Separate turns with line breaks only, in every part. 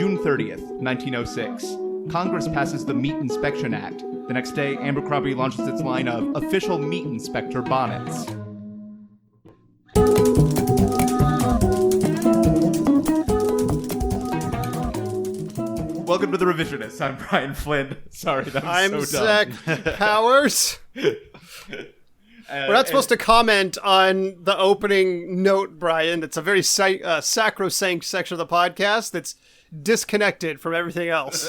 June 30th, 1906. Congress passes the Meat Inspection Act. The next day, Abercrombie launches its line of official meat inspector bonnets. Welcome to The Revisionists. I'm Brian Flynn. Sorry, that was so dumb.
I'm Zach Powers. We're not supposed to comment on the opening note, Brian. It's a very sacrosanct section of the podcast that's disconnected from everything else.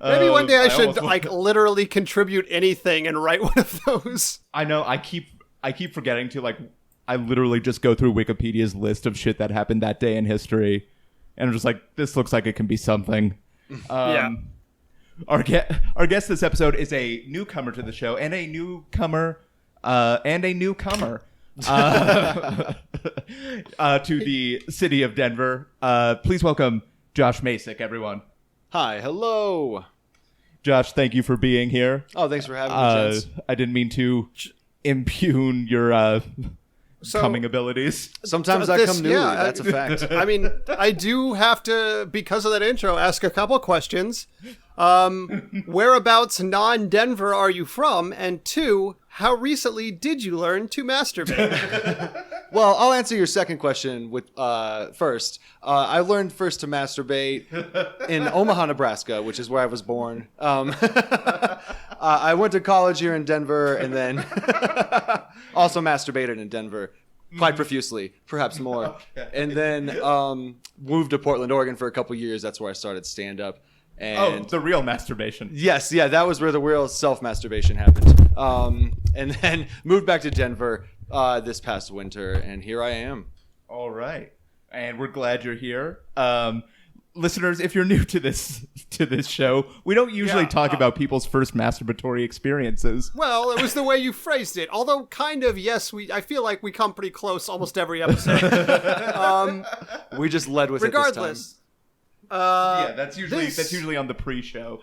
Maybe one day I should literally contribute anything and write one of those.
I know. I keep forgetting to I literally just go through Wikipedia's list of shit that happened that day in history, and I'm just like, this looks like it can be something.
Yeah.
Our guest this episode is a newcomer to the show and a newcomer to the city of Denver. Please welcome Josh Masick, everyone.
Hi, hello.
Josh, thank you for being here.
Oh, thanks for having me, gents.
I didn't mean to impugn your coming abilities.
Sometimes I come newly, that's a fact.
I mean, I do have to, because of that intro, ask a couple questions. Whereabouts non-Denver are you from? And two, how recently did you learn to masturbate?
Well, I'll answer your second question with first. I learned first to masturbate in Omaha, Nebraska, which is where I was born. I went to college here in Denver and then also masturbated in Denver quite profusely, perhaps more. Okay. And then moved to Portland, Oregon for a couple years. That's where I started stand-up. And
the real masturbation.
Yes, yeah, that was where the real self-masturbation happened. And then moved back to Denver this past winter, and here I am.
All right. And we're glad you're here. Listeners, if you're new to this show, we don't usually talk about people's first masturbatory experiences.
Well, it was the way you phrased it. Although, kind of, yes, I feel like we come pretty close almost every episode.
We just led with
regardless,
it this time.
That's usually on the pre-show.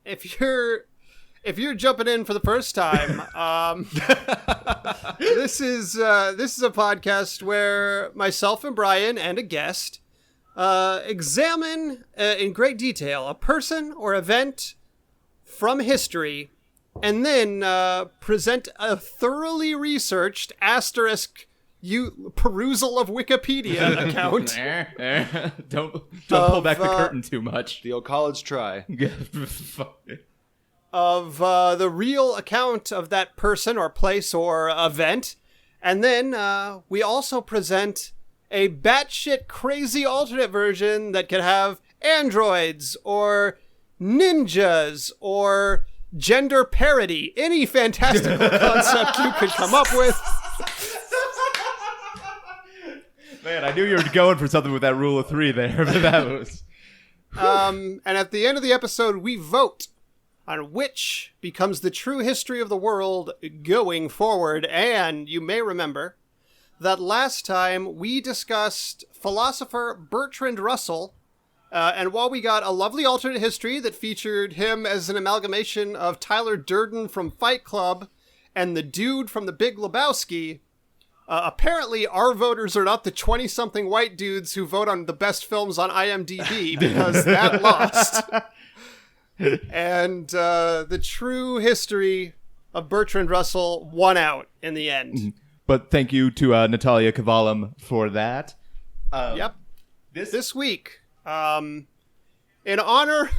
If you're jumping in for the first time, this is a podcast where myself and Brian and a guest examine in great detail a person or event from history, and then present a thoroughly researched asterisk perusal of Wikipedia account.
Don't pull back the curtain too much.
The old college try.
Of the real account of that person or place or event. And then we also present a batshit crazy alternate version that could have androids or ninjas or gender parity. Any fantastical concept you could come up with.
Man, I knew you were going for something with that rule of three there, but that was...
And at the end of the episode, we vote on which becomes the true history of the world going forward. And you may remember that last time we discussed philosopher Bertrand Russell, and while we got a lovely alternate history that featured him as an amalgamation of Tyler Durden from Fight Club and the dude from The Big Lebowski, apparently our voters are not the 20-something white dudes who vote on the best films on IMDb, because that lost. And the true history of Bertrand Russell won out in the end.
But thank you to Natalia Kavalem for that.
Yep. This week, in honor...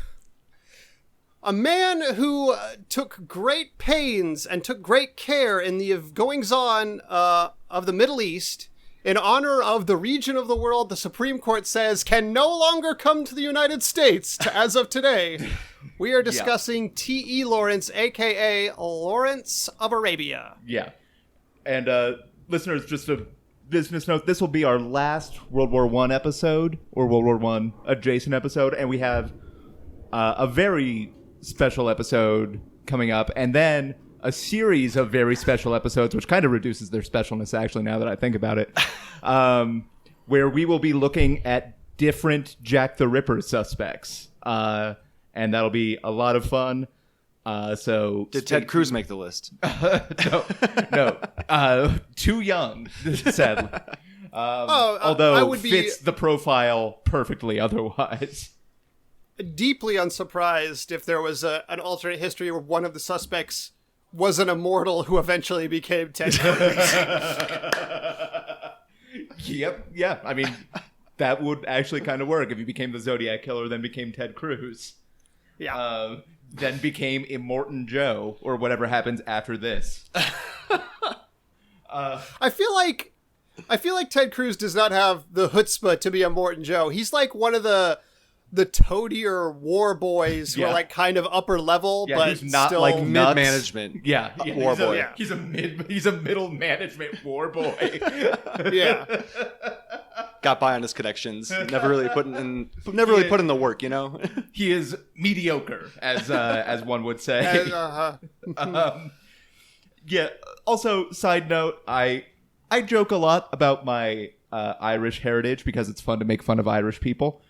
a man who took great pains and took great care in the goings-on of the Middle East, in honor of the region of the world the Supreme Court says can no longer come to the United States as of today. We are discussing T.E. Lawrence, a.k.a. Lawrence of Arabia.
Yeah. And listeners, just a business note, this will be our last World War I episode, or World War I adjacent episode, and we have a very special episode coming up, and then a series of very special episodes, which kind of reduces their specialness, actually, now that I think about it, where we will be looking at different Jack the Ripper suspects, and that'll be a lot of fun.
Did Ted Cruz make the list?
No, too young, sadly. Although
I would be
fits the profile perfectly otherwise.
deeply unsurprised if there was an alternate history where one of the suspects was an immortal who eventually became Ted Cruz.
Yep. Yeah. I mean, that would actually kind of work if he became the Zodiac Killer, then became Ted Cruz.
Yeah.
Then became Immortan Joe, or whatever happens after this.
I feel like Ted Cruz does not have the chutzpah to be a Morton Joe. He's like one of the toadier war boys who
Yeah.
are like kind of upper level,
Yeah,
but
he's not
still
like nuts.
Mid-management.
Yeah,
war boy.
Yeah.
He's a middle management war boy.
Yeah.
Got by on his connections. Never really put in the work, you know?
He is mediocre, as one would say. Yeah. Also, side note, I joke a lot about my Irish heritage because it's fun to make fun of Irish people,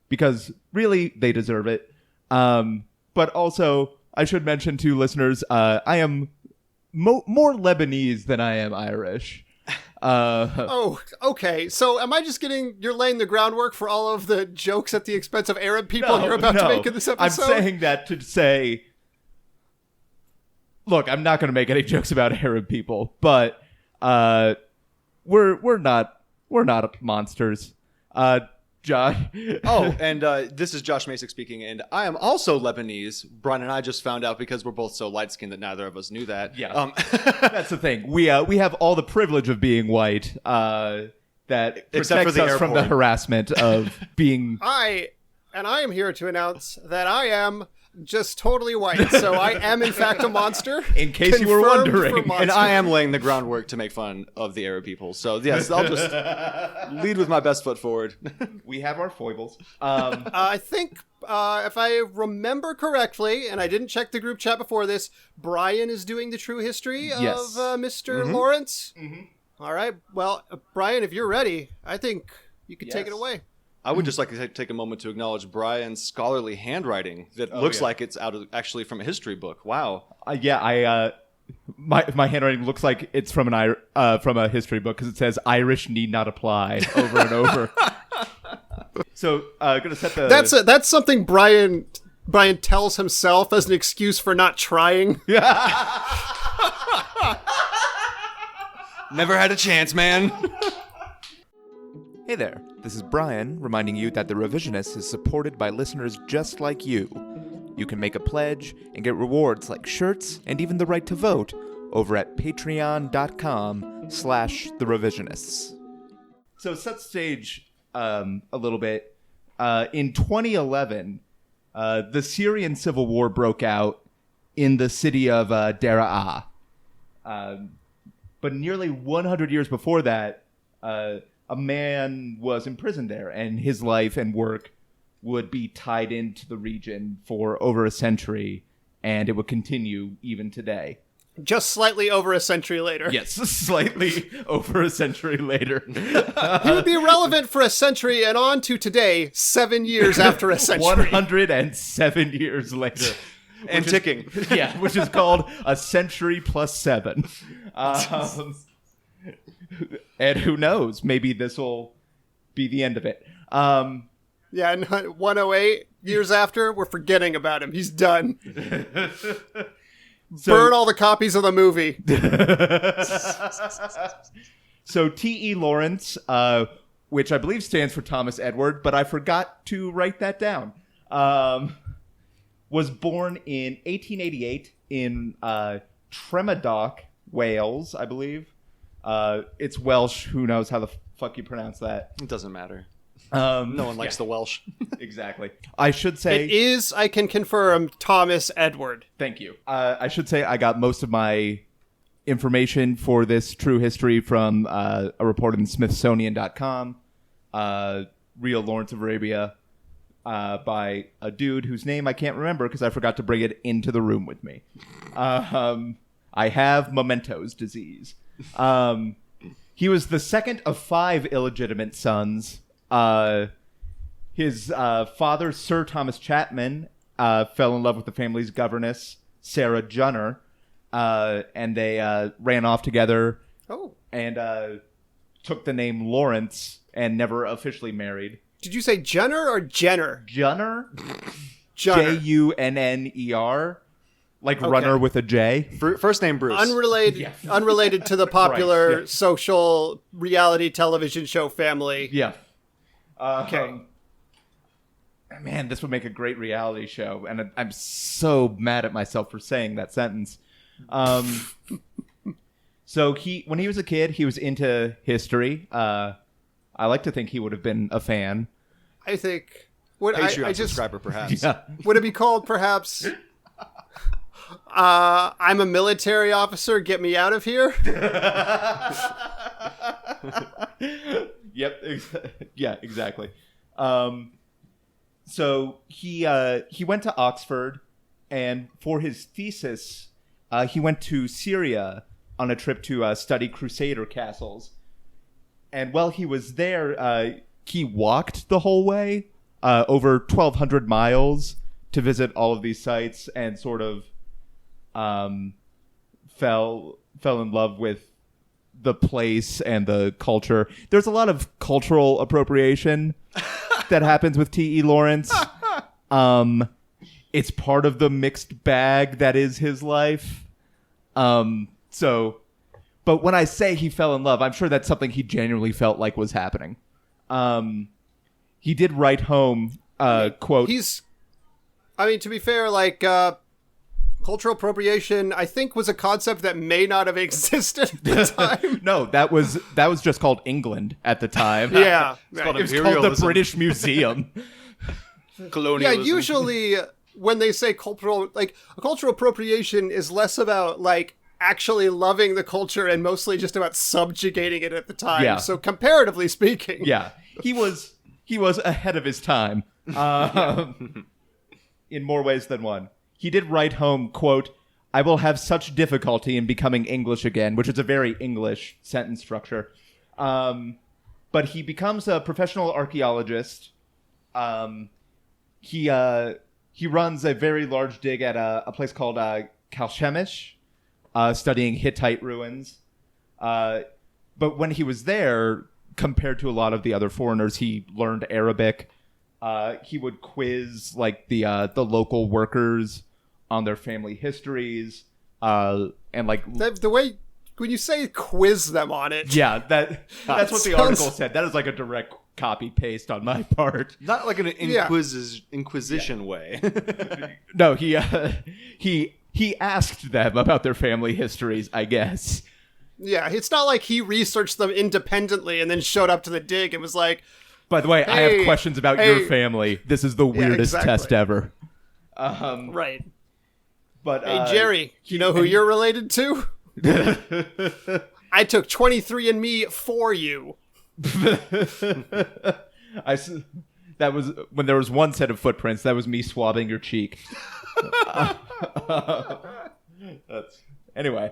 because really they deserve it. But also, I should mention to listeners, I am more Lebanese than I am Irish.
Oh, okay. So am I just you're laying the groundwork for all of the jokes at the expense of Arab people you're about to make in this episode?
I'm saying that to say, look, I'm not going to make any jokes about Arab people, but we're not monsters. Josh.
Oh, and this is Josh Masick speaking, and I am also Lebanese. Brian and I just found out because we're both so light-skinned that neither of us knew that.
Yeah, that's the thing. We have all the privilege of being white that
Except for
protects
the
us from the
airport.
harassment of being.
I am here to announce that I am just totally white, so I am in fact a monster.
In case you were
Confirmed
wondering.
for monster.
And I am laying the groundwork to make fun of the Arab people. So, yes, I'll just lead with my best foot forward.
We have our foibles.
I think, if I remember correctly, and I didn't check the group chat before this, Brian is doing the true history of
Yes.
Mr. Lawrence. All right. Well, Brian, if you're ready, I think you could take it
Yes.
away.
I would just like to take a moment to acknowledge Brian's scholarly handwriting that looks
yeah.
like it's actually from a history book. Wow.
My handwriting looks like it's from from a history book because it says "Irish need not apply" over and over. So, gonna set the.
That's something Brian tells himself as an excuse for not trying.
Never had a chance, man.
Hey there, this is Brian reminding you that The Revisionist is supported by listeners just like you. You can make a pledge and get rewards like shirts and even the right to vote over at patreon.com/therevisionists.
So set stage a little bit. In 2011, the Syrian civil war broke out in the city of Daraa. But nearly 100 years before that, a man was imprisoned there, and his life and work would be tied into the region for over a century, and it would continue even today.
Just slightly over a century later.
Yes, slightly over a century later.
He would be relevant for a century and on to today, 7 years after a century.
107 years later.
And ticking.
Yeah, which is called a century plus 7. And who knows? Maybe this will be the end of it.
Yeah, and 108 years after, we're forgetting about him. He's done. Burn all the copies of the movie.
So T.E. Lawrence, which I believe stands for Thomas Edward, but I forgot to write that down, was born in 1888 in Tremadoc, Wales, I believe. It's Welsh. Who knows how the fuck you pronounce that?
It doesn't matter.
No
No one likes the Welsh.
Exactly. I should say...
It is, I can confirm, Thomas Edward.
Thank you. I should say I got most of my information for this true history from a report in Smithsonian.com, Real Lawrence of Arabia, by a dude whose name I can't remember because I forgot to bring it into the room with me. I have Mementos disease. He was the second of 5 illegitimate sons. His father, Sir Thomas Chapman, fell in love with the family's governess, Sarah Junner, and they ran off together.
Oh.
And took the name Lawrence and never officially married.
Did you say Jenner or Jenner?
Junner?
Jenner.
Junner. Like
Okay.
runner with a J.
First name Bruce.
Unrelated to the popular
Right, yeah.
social reality television show family.
Yeah.
Okay.
Man, this would make a great reality show, and I'm so mad at myself for saying that sentence. So when he was a kid, he was into history. I like to think he would have been a fan.
I think. Would
Patreon
I just
subscriber, perhaps.
Yeah.
would it be called perhaps? I'm a military officer. Get me out of here.
Yep. Yeah. Exactly. So he went to Oxford, and for his thesis, he went to Syria on a trip to study Crusader castles. And while he was there, he walked the whole way, over 1,200 miles, to visit all of these sites, and sort of fell in love with the place and the culture. There's a lot of cultural appropriation that happens with T.E. Lawrence. It's part of the mixed bag that is his life. But when I say he fell in love, I'm sure that's something he genuinely felt like was happening. He did write home, quote...
To be fair, like, cultural appropriation, I think, was a concept that may not have existed at the time.
No, that was just called England at the time.
Yeah.
It's called
It was called the
imperialism.
British Museum.
Yeah,
Colonialism.
usually when they say cultural appropriation is less about, like, actually loving the culture and mostly just about subjugating it at the time.
Yeah.
So comparatively speaking.
Yeah, he was ahead of his time, in more ways than one. He did write home, quote, "I will have such difficulty in becoming English again," which is a very English sentence structure. But he becomes a professional archaeologist. He runs a very large dig at a place called Kalshemish, studying Hittite ruins. But when he was there, compared to a lot of the other foreigners, he learned Arabic. He would quiz like the local workers on their family histories, and like
The way, when you say quiz them on it.
yeah, that's what the
sounds-
article said. That is like a direct copy paste on my part.
Not like an
Yeah.
inquisition way.
No, he asked them about their family histories, I guess.
Yeah, it's not like he researched them independently and then showed up to the dig and was like,
By the way, I have
Hey,
questions about
hey.
your family. This is the weirdest
exactly.
test ever.
right.
But
Hey, Jerry, you know who you're related to? I took 23andMe for you.
That was when there was one set of footprints. That was me swabbing your cheek. Anyway,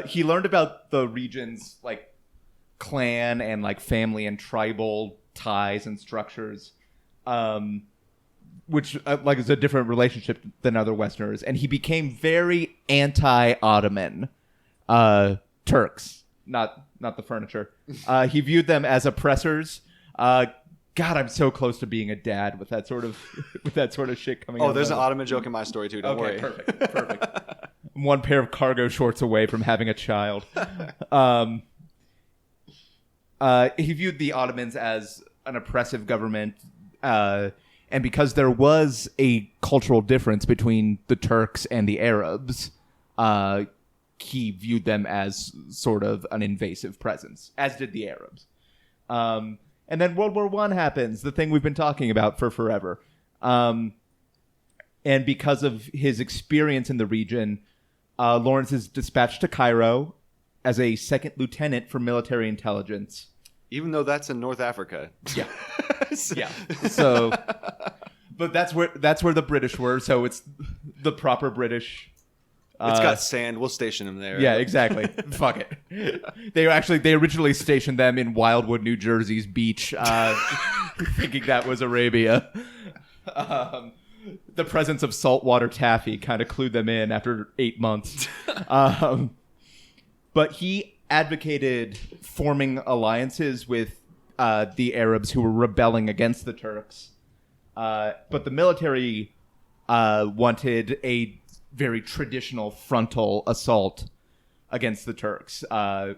he learned about the region's like clan and like family and tribal ties and structures, which like is a different relationship than other Westerners. And he became very anti-Ottoman Turks, not the furniture. He viewed them as oppressors. God, I'm so close to being a dad with that sort of shit coming.
Oh,
out
there's an
of my-
Ottoman joke in my story too. Don't worry.
perfect. I'm one pair of cargo shorts away from having a child. He viewed the Ottomans as an oppressive government, and because there was a cultural difference between the Turks and the Arabs, he viewed them as sort of an invasive presence, as did the Arabs. And then World War I happens, the thing we've been talking about for forever. And because of his experience in the region, Lawrence is dispatched to Cairo as a second lieutenant for military intelligence.
Even though that's in North Africa.
Yeah. Yeah. So, but that's where the British were. So it's the proper British.
It's got sand. We'll station him there.
Yeah, exactly. Fuck it. They originally stationed them in Wildwood, New Jersey's beach, thinking that was Arabia. The presence of saltwater taffy kind of clued them in after 8 months. But he advocated forming alliances with the Arabs who were rebelling against the Turks. But the military wanted a very traditional frontal assault against the Turks,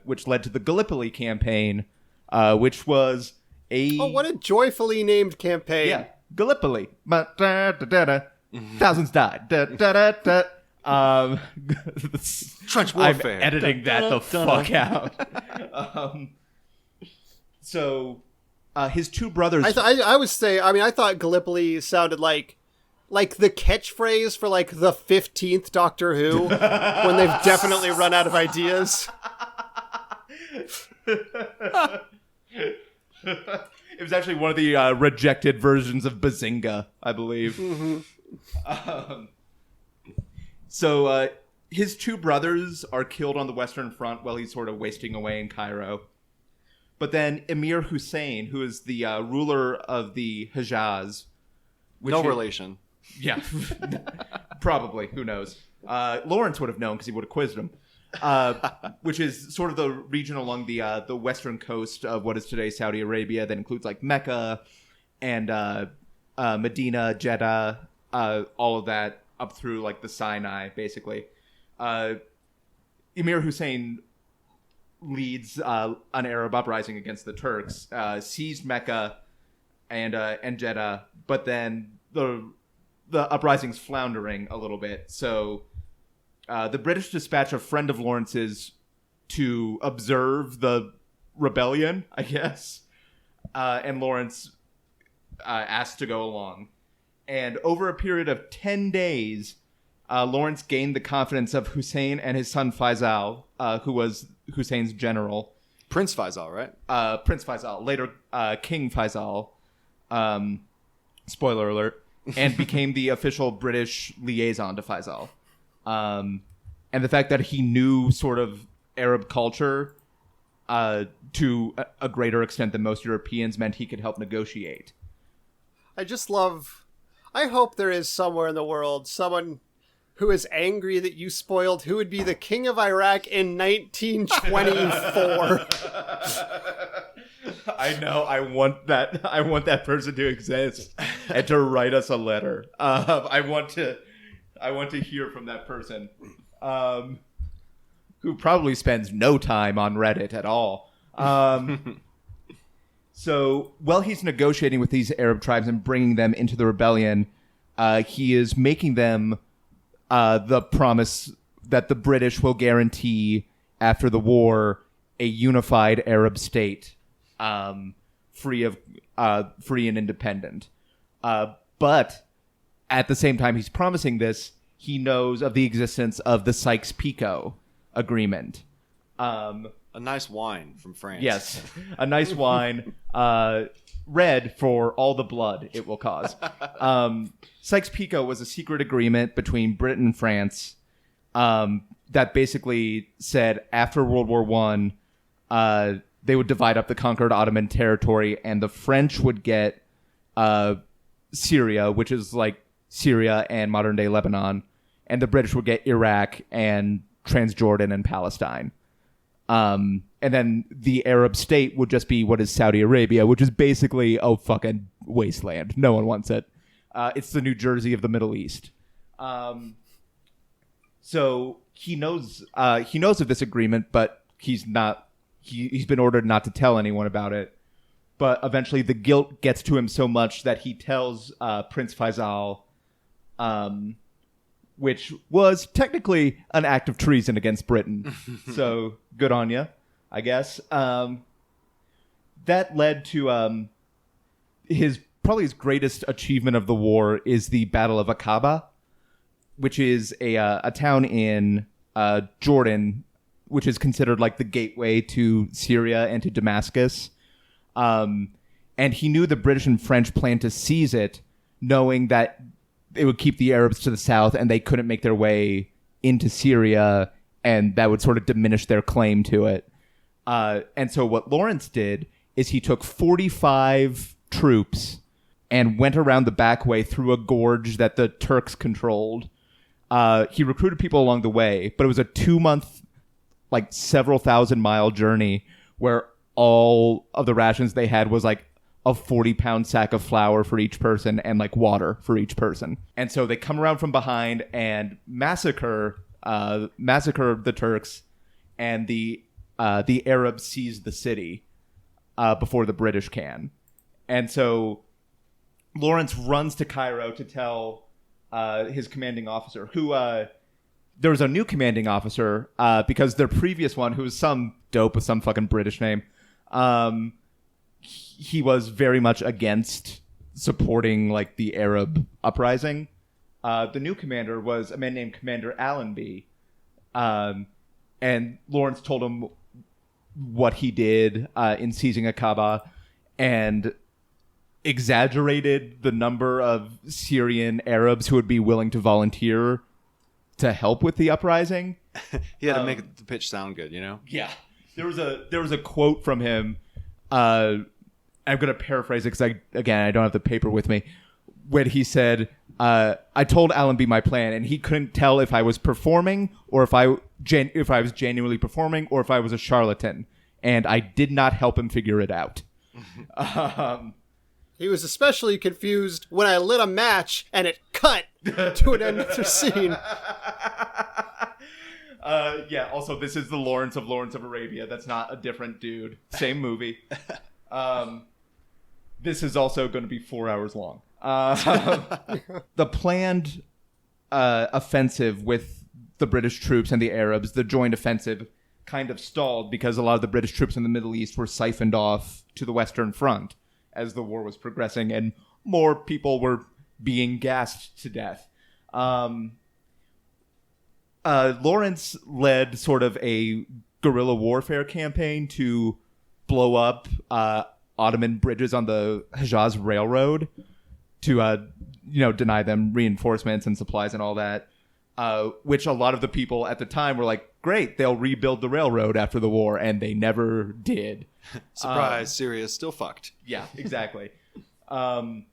which led to the Gallipoli campaign, which was a...
Oh, what a joyfully named campaign.
Yeah, Gallipoli. Thousands died.
Trench
I'm
warfare.
editing that the fuck out. So his two brothers...
I thought Gallipoli sounded like the catchphrase for like the 15th Doctor Who when they've definitely run out of ideas.
It was actually one of the rejected versions of Bazinga, I believe. So his two brothers are killed on the Western Front while he's sort of wasting away in Cairo. But then Emir Hussein, who is the ruler of the Hejaz...
No relation.
Yeah, probably. Who knows? Lawrence would have known because he would have quizzed him. Which is sort of the region along the western coast of what is today Saudi Arabia that includes like Mecca and Medina, Jeddah, all of that up through like the Sinai, basically. Emir Hussein leads an Arab uprising against the Turks, seized Mecca and Jeddah, but then the uprising's floundering a little bit, so the British dispatch a friend of Lawrence's to observe the rebellion, I guess, and Lawrence asked to go along. And over a period of 10 days, Lawrence gained the confidence of Hussein and his son Faisal, who was Hussein's general.
Prince Faisal, right?
Prince Faisal, later King Faisal, spoiler alert, and became the official British liaison to Faisal. And the fact that he knew sort of Arab culture to a greater extent than most Europeans meant he could help negotiate.
I hope there is somewhere in the world someone who is angry that you spoiled who would be the king of Iraq in 1924.
I know. I want that person to exist and to write us a letter. I want to hear from that person, who probably spends no time on Reddit at all. So while he's negotiating with these Arab tribes and bringing them into the rebellion, he is making them the promise that the British will guarantee after the war a unified Arab state, free and independent. But at the same time he's promising this, he knows of the existence of the Sykes-Picot Agreement.
A nice wine from France.
Yes, a nice wine, red for all the blood it will cause. Sykes-Picot was a secret agreement between Britain and France that basically said after World War I, they would divide up the conquered Ottoman territory, and the French would get Syria, which is like Syria and modern-day Lebanon, and the British would get Iraq and Transjordan and Palestine. And then the Arab state would just be what is Saudi Arabia, which is basically a fucking wasteland. No one wants it. It's the New Jersey of the Middle East. So he knows of this agreement, but he's been ordered not to tell anyone about it. But eventually the guilt gets to him so much that he tells Prince Faisal, which was technically an act of treason against Britain. So good on you, I guess. That led to his greatest achievement of the war is the Battle of Aqaba, which is a town in Jordan, which is considered like the gateway to Syria and to Damascus. And he knew the British and French planned to seize it, knowing that it would keep the Arabs to the south and they couldn't make their way into Syria, and that would sort of diminish their claim to it. And so what Lawrence did is he took 45 troops and went around the back way through a gorge that the Turks controlled. He recruited people along the way, but it was a 2-month like several 1,000-mile journey where all of the rations they had was like a 40-pound sack of flour for each person and like water for each person. And so they come around from behind and massacre the Turks, and the Arabs seize the city before the British can. And so Lawrence runs to Cairo to tell his commanding officer, who there was a new commanding officer because their previous one, who was some dope with some fucking British name, he was very much against supporting like the Arab uprising. The new commander was a man named Commander Allenby, and Lawrence told him what he did in seizing Aqaba, and exaggerated the number of Syrian Arabs who would be willing to volunteer to help with the uprising.
He had to make the pitch sound good, you know?
Yeah. There was a quote from him. I'm going to paraphrase it because I don't have the paper with me. When he said, I told Allenby my plan, and he couldn't tell if I was performing or if I was genuinely performing or if I was a charlatan. And I did not help him figure it out.
He was especially confused when I lit a match and it cut to another scene.
Yeah, also, this is the Lawrence of Arabia. That's not a different dude. Same movie. This is also going to be 4 hours long. The planned offensive with the British troops and the Arabs, the joint offensive, kind of stalled because a lot of the British troops in the Middle East were siphoned off to the Western Front as the war was progressing and more people were being gassed to death. Lawrence led sort of a guerrilla warfare campaign to blow up Ottoman bridges on the Hejaz Railroad to, deny them reinforcements and supplies and all that, which a lot of the people at the time were like, great, they'll rebuild the railroad after the war, and they never did.
Surprise, Syria's still fucked.
Yeah, exactly. But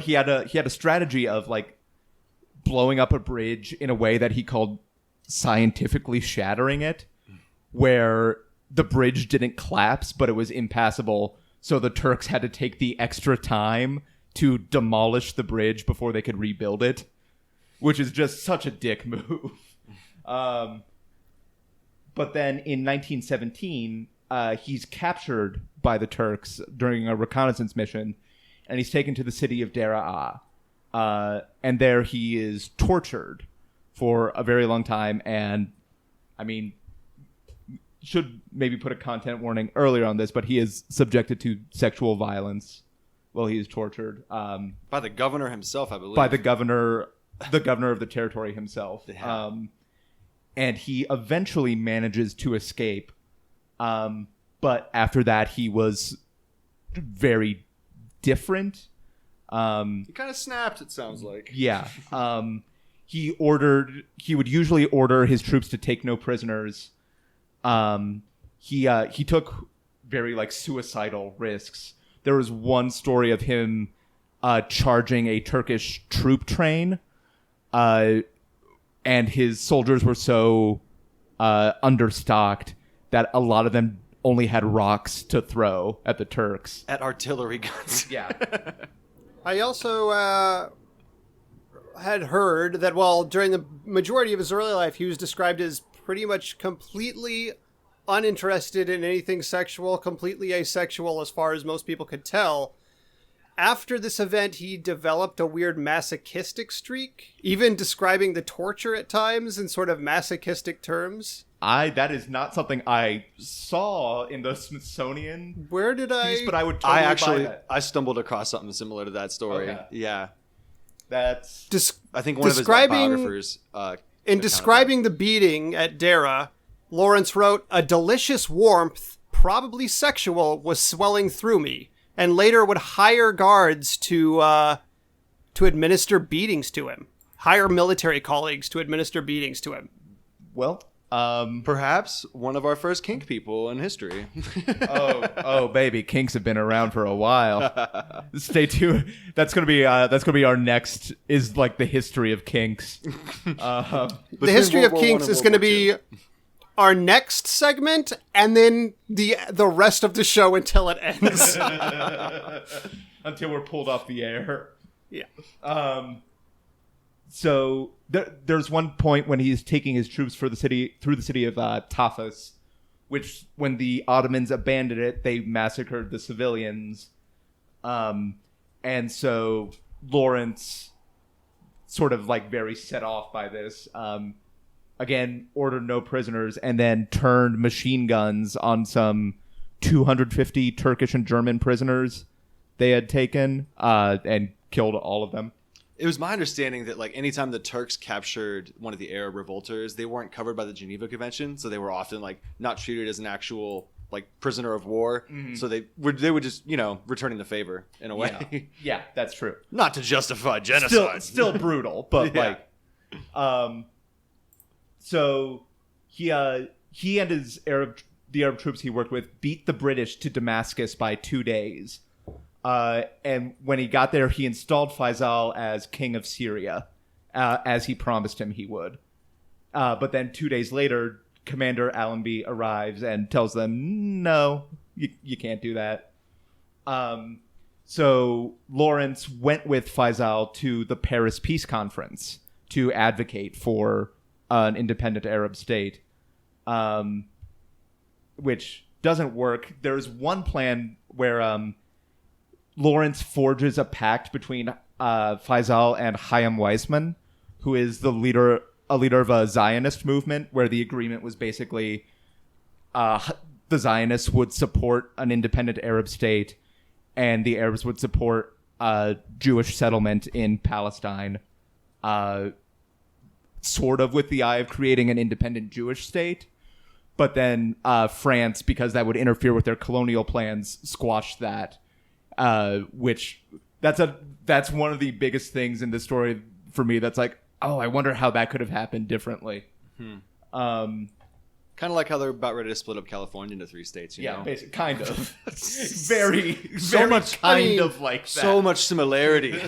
he had a strategy of like blowing up a bridge in a way that he called scientifically shattering it, where the bridge didn't collapse, but it was impassable. So the Turks had to take the extra time to demolish the bridge before they could rebuild it, which is just such a dick move. But then in 1917, he's captured by the Turks during a reconnaissance mission, and he's taken to the city of Daraa. And there he is tortured for a very long time. And, I mean, should maybe put a content warning earlier on this, but he is subjected to sexual violence while he is tortured.
By the governor himself, I believe.
By the governor of the territory himself. And he eventually manages to escape. But after that, he was very different.
He kind of snapped, it sounds like.
Yeah. He would usually order his troops to take no prisoners. He took very like suicidal risks. There was one story of him charging a Turkish troop train, and his soldiers were so understocked that a lot of them only had rocks to throw at the Turks.
At artillery guns.
Yeah.
I also had heard that while during the majority of his early life, he was described as pretty much completely uninterested in anything sexual, completely asexual as far as most people could tell. After this event, he developed a weird masochistic streak, even describing the torture at times in sort of masochistic terms.
That is not something I saw in the Smithsonian
Where did
piece, but I would totally buy that.
I stumbled across something similar to that story.
Okay.
Yeah.
That's...
I think one of his biographers...
in describing the beating at Dara, Lawrence wrote, "A delicious warmth, probably sexual, was swelling through me," and later would hire guards to administer beatings to him. Hire military colleagues to administer beatings to him.
Well...
perhaps one of our first kink people in history.
oh, baby, kinks have been around for a while. Stay tuned. That's gonna be our next is like the history of kinks.
The history of kinks is going to be our next segment and then the rest of the show until it ends.
Until we're pulled off the air.
Yeah.
So there's one point when he's taking his troops through the city of Tafas, which when the Ottomans abandoned it, they massacred the civilians. And so Lawrence, sort of like very set off by this, again, ordered no prisoners and then turned machine guns on some 250 Turkish and German prisoners they had taken, and killed all of them.
It was my understanding that like anytime the Turks captured one of the Arab revolters, they weren't covered by the Geneva Convention, so they were often like not treated as an actual like prisoner of war. Mm-hmm. So they would just returning the favor in a way.
Yeah, that's true.
Not to justify genocide.
Still brutal, but so he and the Arab troops he worked with beat the British to Damascus by 2 days. And when he got there, he installed Faisal as king of Syria, as he promised him he would. But then 2 days later, Commander Allenby arrives and tells them, no, you can't do that. So Lawrence went with Faisal to the Paris Peace Conference to advocate for an independent Arab state, which doesn't work. There's one plan where Lawrence forges a pact between Faisal and Chaim Weizmann, who is a leader of a Zionist movement, where the agreement was basically the Zionists would support an independent Arab state, and the Arabs would support Jewish settlement in Palestine, sort of with the eye of creating an independent Jewish state. But then France, because that would interfere with their colonial plans, squashed that. Which that's one of the biggest things in this story for me. That's like, oh, I wonder how that could have happened differently.
Kind of like how they're about ready to split up California into 3 states. You know?
Basically, kind of. very much of like that.
So much similarity.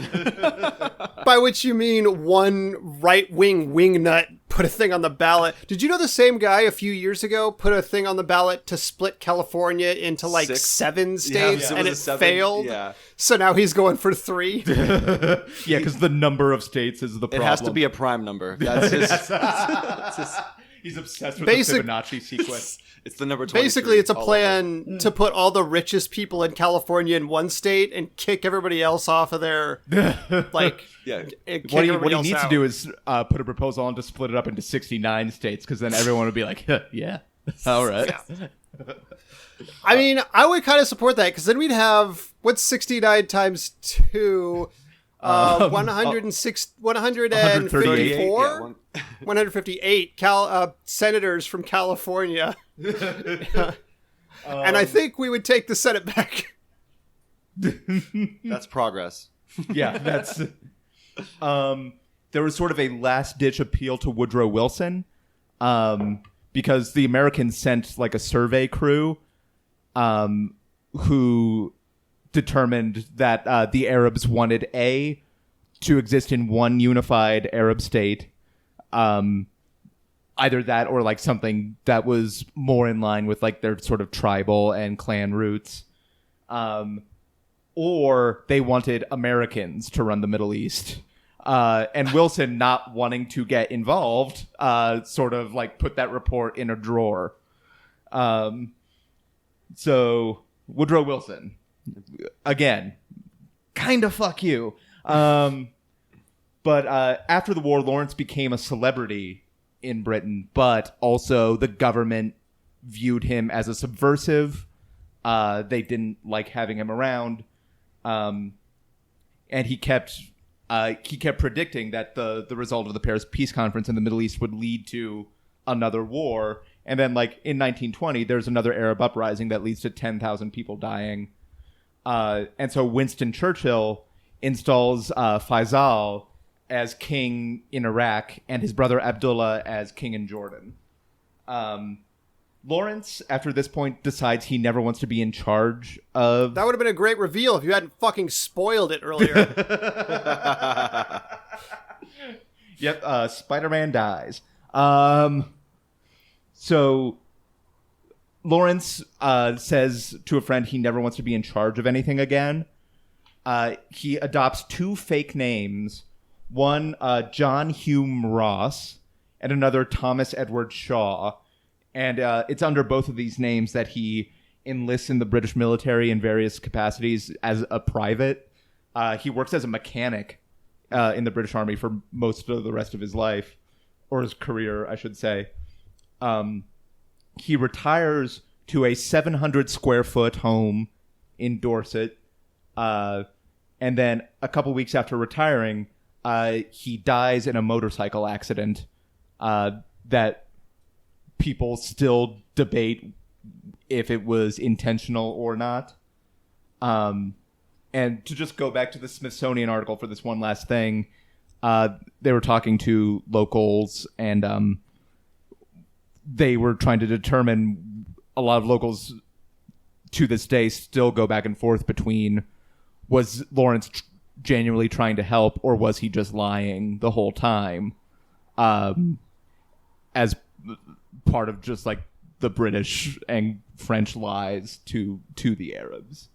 By which you mean one right-wing wingnut put a thing on the ballot. Did you know the same guy a few years ago put a thing on the ballot to split California into like
6?
7 states, and it
7.
failed?
Yeah.
So now he's going for 3?
Yeah, because the number of states is the problem.
It has to be a prime number. That's his,
He's obsessed with the Fibonacci sequence.
It's the number 23.
Basically, it's a plan to put all the richest people in California in one state and kick everybody else off of their, like,
What he needs to do is put a proposal on to split it up into 69 states, because then everyone would be like, yeah, all right.
Yeah. I mean, I would kind of support that, because then we'd have, what's 69 times 2? 154? 158 senators from California. And I think we would take the Senate back.
That's progress.
Yeah, that's... there was sort of a last-ditch appeal to Woodrow Wilson, because the Americans sent like a survey crew who determined that the Arabs wanted to exist in one unified Arab state, either that or like something that was more in line with like their sort of tribal and clan roots, or they wanted Americans to run the Middle East. And Wilson, not wanting to get involved, sort of like put that report in a drawer. So Woodrow Wilson, again, kind of fuck you. But after the war, Lawrence became a celebrity in Britain, but also the government viewed him as a subversive. They didn't like having him around. And he kept predicting that the result of the Paris Peace Conference in the Middle East would lead to another war. And then, like, in 1920, there's another Arab uprising that leads to 10,000 people dying. And so Winston Churchill installs Faisal as king in Iraq and his brother Abdullah as king in Jordan. Lawrence, after this point, decides he never wants to be in charge of...
That would have been a great reveal if you hadn't fucking spoiled it earlier.
Yep, Spider-Man dies. So Lawrence says to a friend he never wants to be in charge of anything again. He adopts 2 fake names, one John Hume Ross and another Thomas Edward Shaw. And it's under both of these names that he enlists in the British military in various capacities as a private. He works as a mechanic in the British Army for most of the rest of his life, or his career, I should say. He retires to a 700 square foot home in Dorset. And then a couple weeks after retiring, he dies in a motorcycle accident that people still debate if it was intentional or not. And to just go back to the Smithsonian article for this one last thing, they were talking to locals, and they were trying to determine, a lot of locals to this day still go back and forth between, was Lawrence genuinely trying to help, or was he just lying the whole time, as part of just like the British and French lies to the Arabs,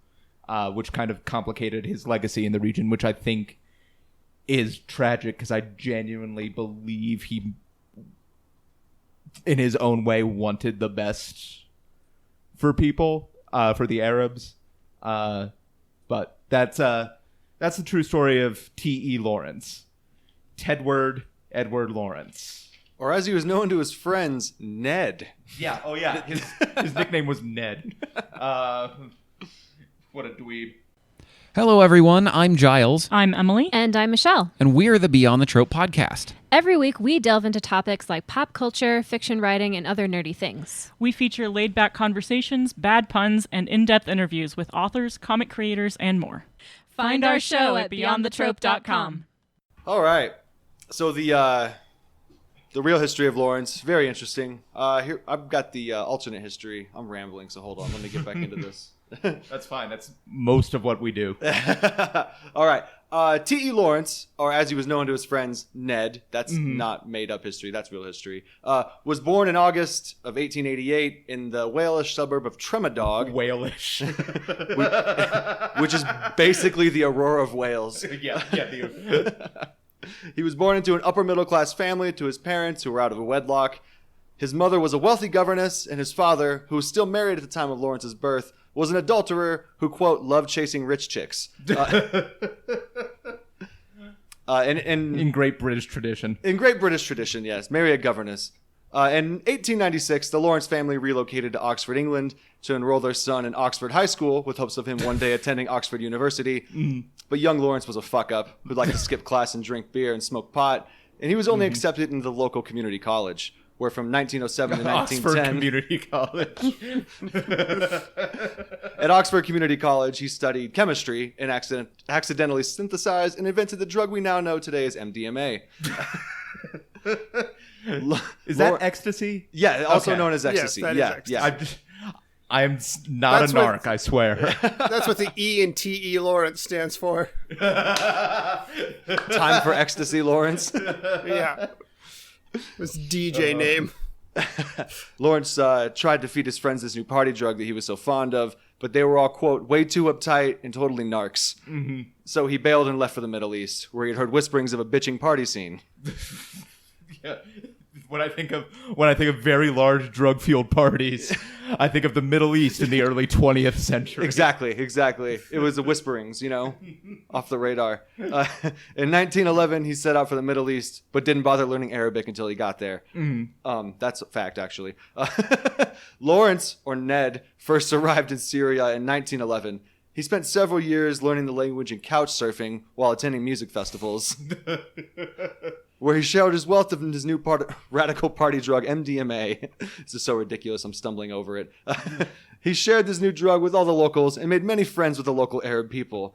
which kind of complicated his legacy in the region, which I think is tragic, because I genuinely believe he, in his own way, wanted the best for people, for the Arabs. But that's the true story of T.E. Lawrence. Tedward Edward Lawrence.
Or as he was known to his friends, Ned.
Yeah, oh yeah. His nickname was Ned. What a dweeb.
Hello, everyone. I'm Giles.
I'm Emily.
And I'm Michelle.
And we're the Beyond the Trope podcast.
Every week, we delve into topics like pop culture, fiction writing, and other nerdy things.
We feature laid-back conversations, bad puns, and in-depth interviews with authors, comic creators, and more.
Find our show at beyondthetrope.com.
All right. So the real history of Lawrence, very interesting. Here I've got the alternate history. I'm rambling, so hold on. Let me get back into this.
That's fine. That's most of what we do.
All right. T.E. Lawrence, or as he was known to his friends, Ned, that's not made up history, that's real history, was born in August of 1888 in the Walish suburb of Tremadog.
Walish.
Which is basically the Aurora of Wales.
yeah.
He was born into an upper middle class family to his parents who were out of wedlock. His mother was a wealthy governess, and his father, who was still married at the time of Lawrence's birth, was an adulterer who, quote, loved chasing rich chicks. And
In great British tradition.
in great British tradition, yes, marry a governess. In 1896, the Lawrence family relocated to Oxford, England, to enroll their son in Oxford High School with hopes of him one day attending Oxford University. But young Lawrence was a fuck-up who liked to skip class and drink beer and smoke pot, and he was only accepted into the local community college, where from 1907 to 1910...
Oxford Community College.
At Oxford Community College, he studied chemistry and accidentally synthesized and invented the drug we now know today as MDMA.
Is that ecstasy?
Yeah, also
Okay.
known as ecstasy.
that is
yeah,
ecstasy.
yeah.
I am not
That's
a narc, I swear.
That's what the E in T.E. Lawrence stands for.
Time for ecstasy, Lawrence.
Yeah. This DJ name.
Lawrence tried to feed his friends this new party drug that he was so fond of, but they were all, quote, way too uptight and totally narcs. So he bailed and left for the Middle East, where he had heard whisperings of a bitching party scene.
Yeah. When I think of very large drug-fueled parties, I think of the Middle East in the early 20th century.
Exactly. It was the whisperings, off the radar. In 1911, he set out for the Middle East, but didn't bother learning Arabic until he got there. That's a fact, actually. Lawrence, or Ned, first arrived in Syria in 1911. He spent several years learning the language and couch surfing while attending music festivals, where he shared his wealth of his new radical party drug, MDMA. This is so ridiculous, I'm stumbling over it. He shared this new drug with all the locals and made many friends with the local Arab people.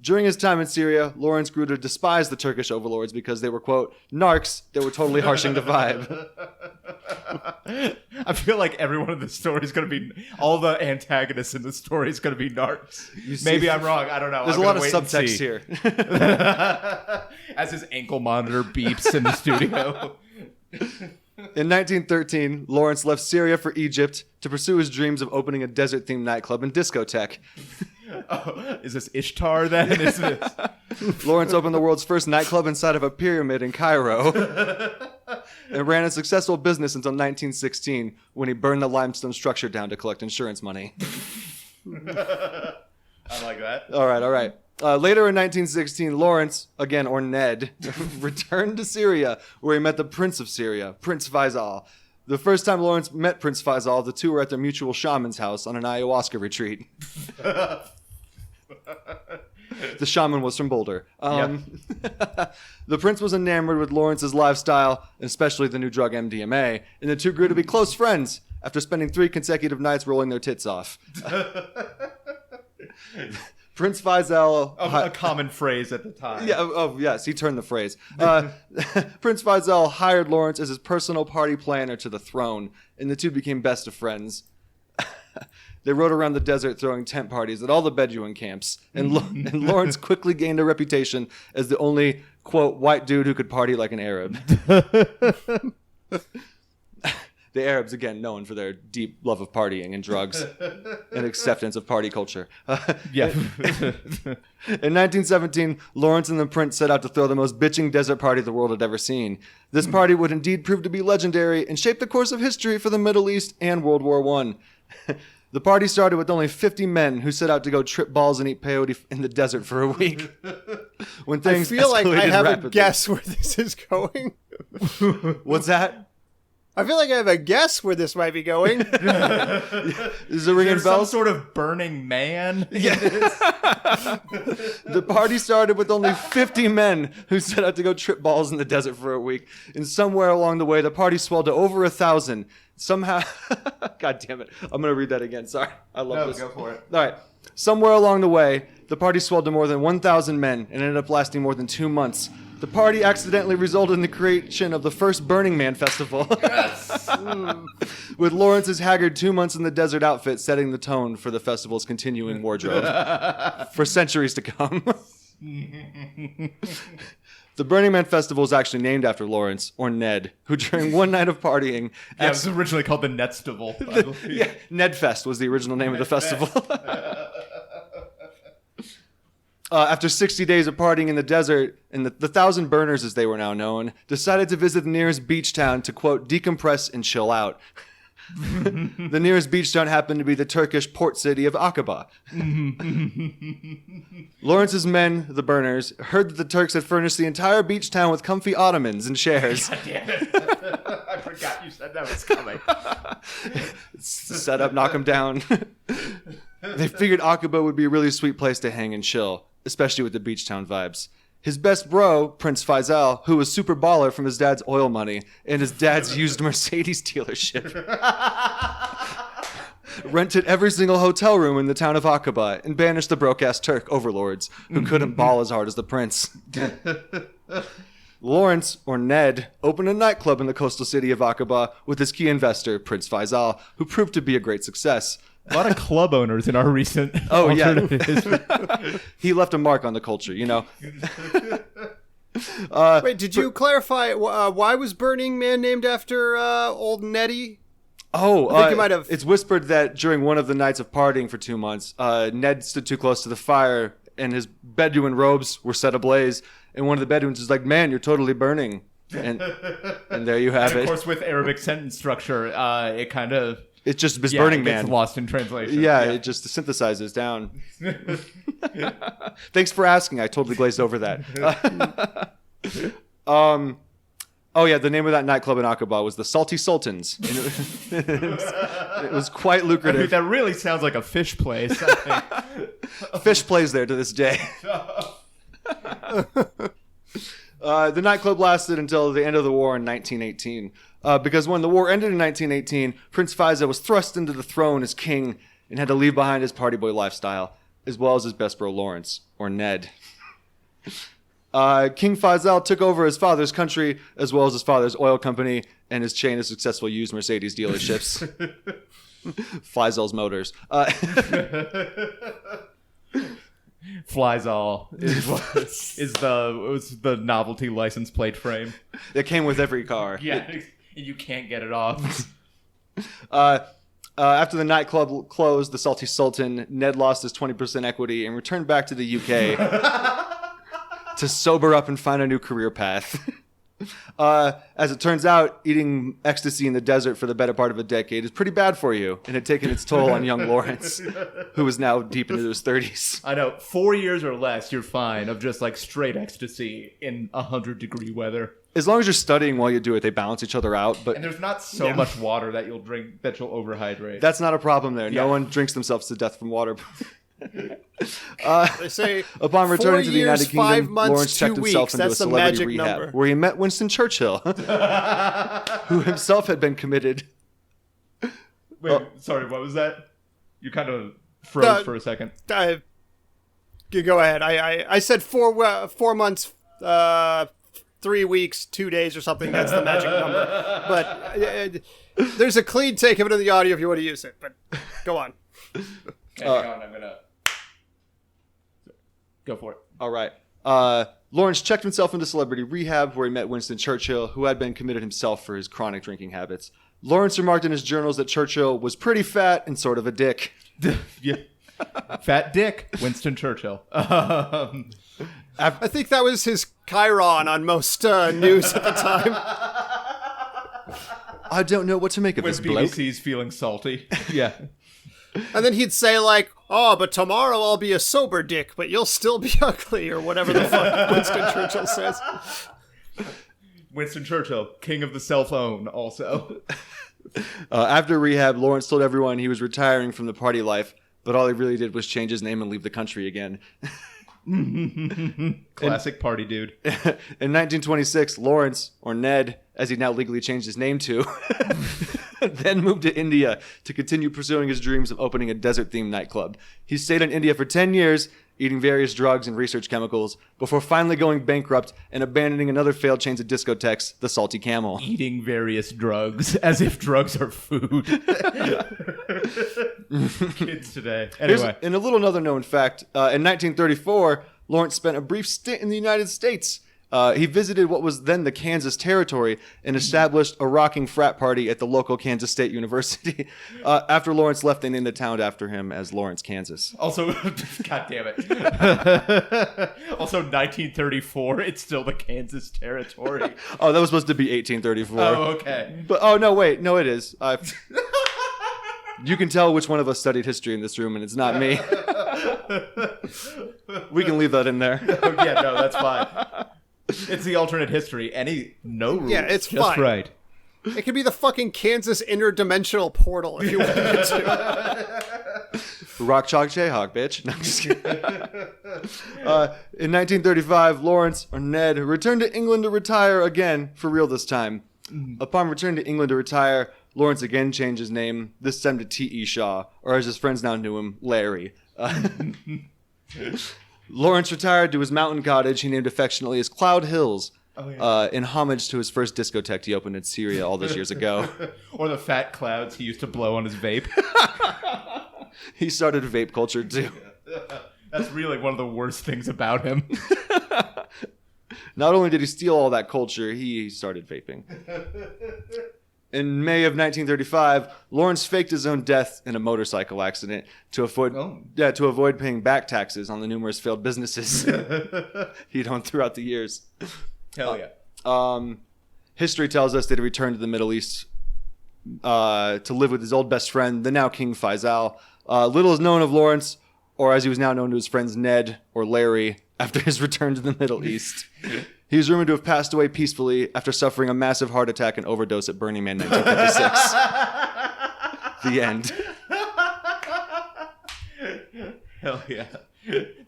During his time in Syria, Lawrence grew to despise the Turkish overlords because they were, quote, narcs that were totally harshing the vibe.
I feel like every one of the stories going to be, all the antagonists in the story is going to be narcs. Maybe I'm wrong. I don't know.
There's
I'm
a lot
gonna
of
wait and
subtext
see.
here.
As his ankle monitor beeps in the studio.
In 1913, Lawrence left Syria for Egypt to pursue his dreams of opening a desert-themed nightclub and discotheque.
Oh, is this Ishtar then? Is this...
Lawrence opened the world's first nightclub inside of a pyramid in Cairo and ran a successful business until 1916 when he burned the limestone structure down to collect insurance money.
I like that.
All right. Later in 1916, Lawrence, again, or Ned, returned to Syria, where he met the Prince of Syria, Prince Faisal. The first time Lawrence met Prince Faisal, the two were at their mutual shaman's house on an ayahuasca retreat. The shaman was from Boulder. The prince was enamored with Lawrence's lifestyle, especially the new drug MDMA, and the two grew to be close friends after spending 3 consecutive nights rolling their tits off. Prince Faisal...
A common phrase at the time.
Yeah, yes, he turned the phrase. Prince Faisal hired Lawrence as his personal party planner to the throne, and the two became best of friends. They rode around the desert throwing tent parties at all the Bedouin camps, and Lawrence quickly gained a reputation as the only, quote, white dude who could party like an Arab. The Arabs, again, known for their deep love of partying and drugs and acceptance of party culture.
Yeah.
In 1917, Lawrence and the Prince set out to throw the most bitching desert party the world had ever seen. This party would indeed prove to be legendary and shape the course of history for the Middle East and World War I. The party started with only 50 men who set out to go trip balls and eat peyote in the desert for a week. When things
I feel like I have
rapidly.
a guess where this is going.
What's that?
I feel like I have a guess where this might be going.
Is it ringing
There's some
bells?
sort of Burning Man.
The party started with only 50 men who set out to go trip balls in the desert for a week. And somewhere along the way, the party swelled to over 1,000. Somehow, God damn it. I'm going to read that again. Sorry. I love this.
Go for it.
All right. Somewhere along the way, the party swelled to more than 1,000 men and ended up lasting more than 2 months. The party accidentally resulted in the creation of the first Burning Man festival. Yes! With Lawrence's haggard 2 months in the desert outfit setting the tone for the festival's continuing wardrobe for centuries to come. The Burning Man Festival is actually named after Lawrence, or Ned, who during one night of partying...
Yeah, it was originally called the Netstival.
Yeah, Nedfest was the original name of the festival. After 60 days of partying in the desert, and the 1,000 burners, as they were now known, decided to visit the nearest beach town to, quote, decompress and chill out. The nearest beach town happened to be the Turkish port city of Aqaba. Lawrence's men, the burners, heard that the Turks had furnished the entire beach town with comfy ottomans and chairs.
God damn it. I forgot you said that was coming.
Set up, knock them down. They figured Aqaba would be a really sweet place to hang and chill, especially with the beach town vibes. His best bro, Prince Faisal, who was super baller from his dad's oil money and his dad's used Mercedes dealership, rented every single hotel room in the town of Aqaba and banished the broke-ass Turk overlords who couldn't ball as hard as the prince. Lawrence, or Ned, opened a nightclub in the coastal city of Aqaba with his key investor, Prince Faisal, who proved to be a great success.
A lot of club owners in our recent
alternative
history.
He left a mark on the culture, you know.
Wait, did you clarify why was Burning Man named after old Nettie?
Oh,
I think you might have.
It's whispered that during one of the nights of partying for 2 months, Ned stood too close to the fire and his Bedouin robes were set ablaze. And one of the Bedouins was like, "Man, you're totally burning." And there you have
And
it.
of course, with Arabic sentence structure, it kind of...
It's just this
Yeah,
Burning
it gets
Man.
lost in translation.
Yeah, it just synthesizes down. Thanks for asking. I totally glazed over that. Oh yeah, the name of that nightclub in Aqaba was the Salty Sultans. And it was quite lucrative.
That really sounds like a fish place, I think.
Fish plays there to this day. The nightclub lasted until the end of the war in 1918. Because when the war ended in 1918, Prince Faisal was thrust into the throne as king and had to leave behind his party boy lifestyle, as well as his best bro Lawrence, or Ned. King Faisal took over his father's country, as well as his father's oil company and his chain of successful used Mercedes dealerships. Faisal's Motors.
Flyzall was the novelty license plate frame.
It came with every car.
Yeah. and you can't get it off.
After the nightclub closed, the Salty Sultan, Ned lost his 20% equity and returned back to the UK to sober up and find a new career path. As it turns out, eating ecstasy in the desert for the better part of a decade is pretty bad for you, and had taken its toll on young Lawrence, who was now deep into his 30s.
I know, 4 years or less, you're fine of just like straight ecstasy in 100-degree weather.
As long as you're studying while you do it, they balance each other out. But
And there's not so much water that you'll drink that you'll overhydrate.
that's not a problem there.
Yeah.
No one drinks themselves to death from water.
They say
Upon
4
returning to the
years,
United
5
Kingdom,
months,
Lawrence
2
checked himself
weeks.
into a
That's the
celebrity
magic
rehab,
number.
where he met Winston Churchill, who himself had been committed.
Wait, sorry, what was that? You kind of froze for a second.
You go ahead. I said 4 months, 3 weeks, 2 days, or something. That's the magic number. But there's a clean take of it in the audio if you want to use it. But go on.
Hang on, I'm gonna go for it.
All right. Lawrence checked himself into celebrity rehab, where he met Winston Churchill, who had been committed himself for his chronic drinking habits. Lawrence remarked in his journals that Churchill was pretty fat and sort of a dick.
Yeah. Fat dick, Winston Churchill.
I think that was his chyron on most news at the time.
I don't know what to make of
When
this bloke.
BBC's feeling salty. Yeah.
And then he'd say, like, oh, but tomorrow I'll be a sober dick, but you'll still be ugly, or whatever the fuck Winston Churchill says.
Winston Churchill, king of the cell phone, also.
After rehab, Lawrence told everyone he was retiring from the party life, but all he really did was change his name and leave the country again.
Classic party dude.
In 1926, Lawrence, or Ned, as he now legally changed his name to, then moved to India to continue pursuing his dreams of opening a desert-themed nightclub. He stayed in India for 10 years, eating various drugs and research chemicals, before finally going bankrupt and abandoning another failed chain of discotheques, the Salty Camel.
Eating various drugs, as if drugs are food. Kids today. Anyway.
In a little another known fact, in 1934, Lawrence spent a brief stint in the United States. He visited what was then the Kansas Territory and established a rocking frat party at the local Kansas State University. After Lawrence left, they named the town after him as Lawrence, Kansas.
Also, god damn it. Also, 1934, it's still the Kansas Territory.
Oh, that was supposed to be 1834.
Oh, okay.
But oh no, wait, no, it is. You can tell which one of us studied history in this room, and it's not me. We can leave that in there.
Oh, yeah, no, that's fine. It's the alternate history. No rules.
Yeah, it's
just
fine.
right.
It could be the fucking Kansas interdimensional portal if you wanted to.
Rock Chalk Jayhawk, bitch. No, I'm just kidding. In 1935, Lawrence, or Ned, returned to England to retire again, for real this time. Upon returning to England to retire, Lawrence again changed his name, this time to T.E. Shaw, or as his friends now knew him, Larry. Lawrence retired to his mountain cottage he named affectionately as Cloud Hills, in homage to his first discotheque he opened in Syria all those years ago.
Or the fat clouds he used to blow on his vape.
He started vape culture too.
That's really one of the worst things about him.
Not only did he steal all that culture, he started vaping. In May of 1935, Lawrence faked his own death in a motorcycle accident to avoid paying back taxes on the numerous failed businesses he'd owned throughout the years.
Hell yeah.
History tells us that he returned to the Middle East to live with his old best friend, the now King Faisal. Little is known of Lawrence, or as he was now known to his friends Ned or Larry, after his return to the Middle East. He was rumored to have passed away peacefully after suffering a massive heart attack and overdose at Burning Man 1956. The end.
Hell yeah.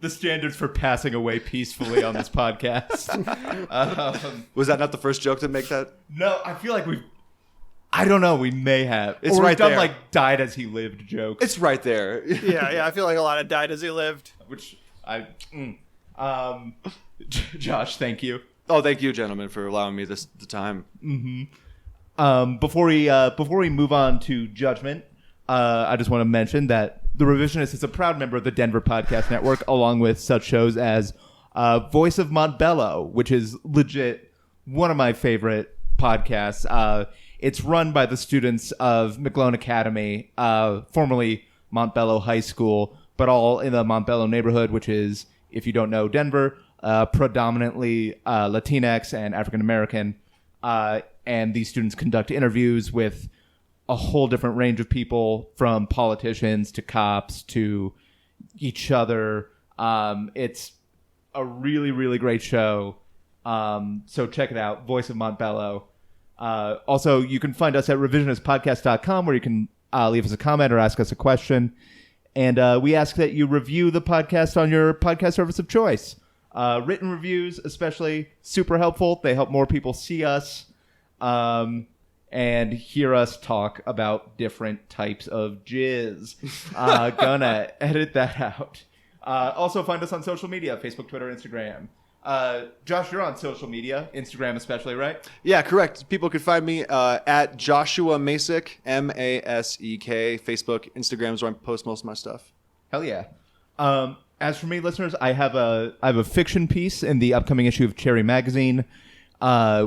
The standards for passing away peacefully on this podcast.
Was that not the first joke to make that?
No, I feel like I don't know, we may have.
It's
or
right
we've done
there.
like died as he lived jokes.
It's right there.
Yeah, I feel like a lot of died as he lived.
Which Josh, thank you.
Oh, thank you, gentlemen, for allowing me the time.
Before we move on to Judgment, I just want to mention that The Revisionist is a proud member of the Denver Podcast Network, along with such shows as Voice of Montbello, which is legit one of my favorite podcasts. It's run by the students of McGlone Academy, formerly Montbello High School, but all in the Montbello neighborhood, which is, if you don't know Denver, predominantly Latinx and African American. And these students conduct interviews with a whole different range of people, from politicians to cops to each other. It's a really, really great show. So check it out, Voice of Montbello. Also, you can find us at revisionistpodcast.com, where you can leave us a comment or ask us a question. And we ask that you review the podcast on your podcast service of choice. Written reviews, especially, super helpful. They help more people see us and hear us talk about different types of jizz. Gonna edit that out. Also, find us on social media, Facebook, Twitter, Instagram. Josh, you're on social media, Instagram especially, right?
Yeah, correct. People can find me at Joshua Masek, Masek. Facebook, Instagram is where I post most of my stuff.
Hell yeah. As for me, listeners, I have a fiction piece in the upcoming issue of Cherry Magazine,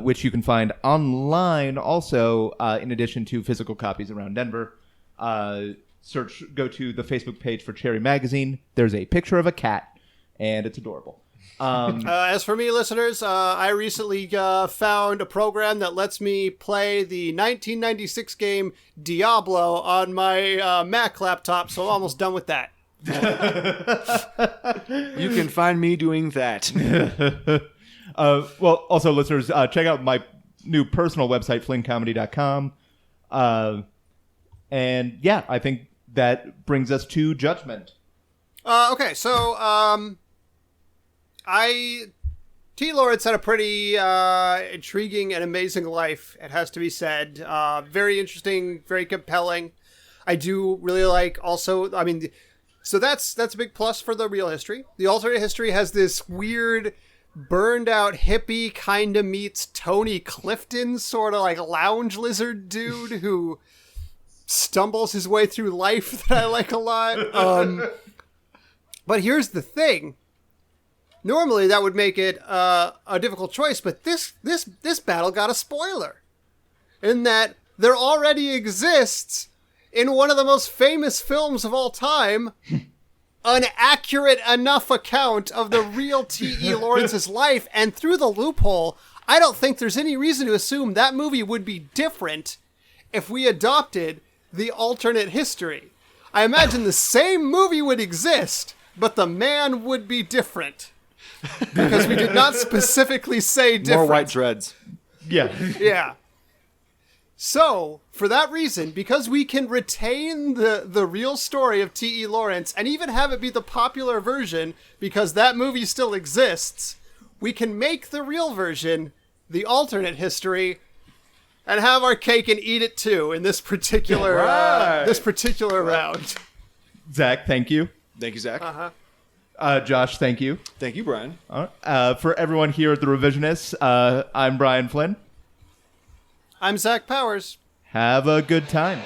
which you can find online also, in addition to physical copies around Denver. Go to the Facebook page for Cherry Magazine. There's a picture of a cat, and it's adorable.
As for me, listeners, I recently found a program that lets me play the 1996 game Diablo on my Mac laptop, so I'm almost done with that.
You can find me doing that.
Well, also, listeners, check out my new personal website, flingcomedy.com. And yeah, I think that brings us to judgment.
Okay, so T. Lawrence had a pretty intriguing and amazing life, it has to be said. Very interesting, very compelling. I do really like also, I mean, so that's a big plus for the real history. The alternate history has this weird, burned out hippie kind of meets Tony Clifton sort of like lounge lizard dude who stumbles his way through life that I like a lot. But here's the thing. Normally that would make it a difficult choice, but this battle got a spoiler. In that there already exists, in one of the most famous films of all time, an accurate enough account of the real T.E. Lawrence's life, and through the loophole, I don't think there's any reason to assume that movie would be different if we adopted the alternate history. I imagine the same movie would exist, but the man would be different. Because we did not specifically say different.
More white dreads.
Yeah.
Yeah. So, for that reason, because we can retain the real story of T.E. Lawrence and even have it be the popular version, because that movie still exists, we can make the real version the alternate history and have our cake and eat it too in this particular round.
Zach, thank you.
Thank you, Zach.
Josh, thank you.
Thank you, Brian.
For everyone here at The Revisionists, I'm Brian Flynn.
I'm Zach Powers.
Have a good time.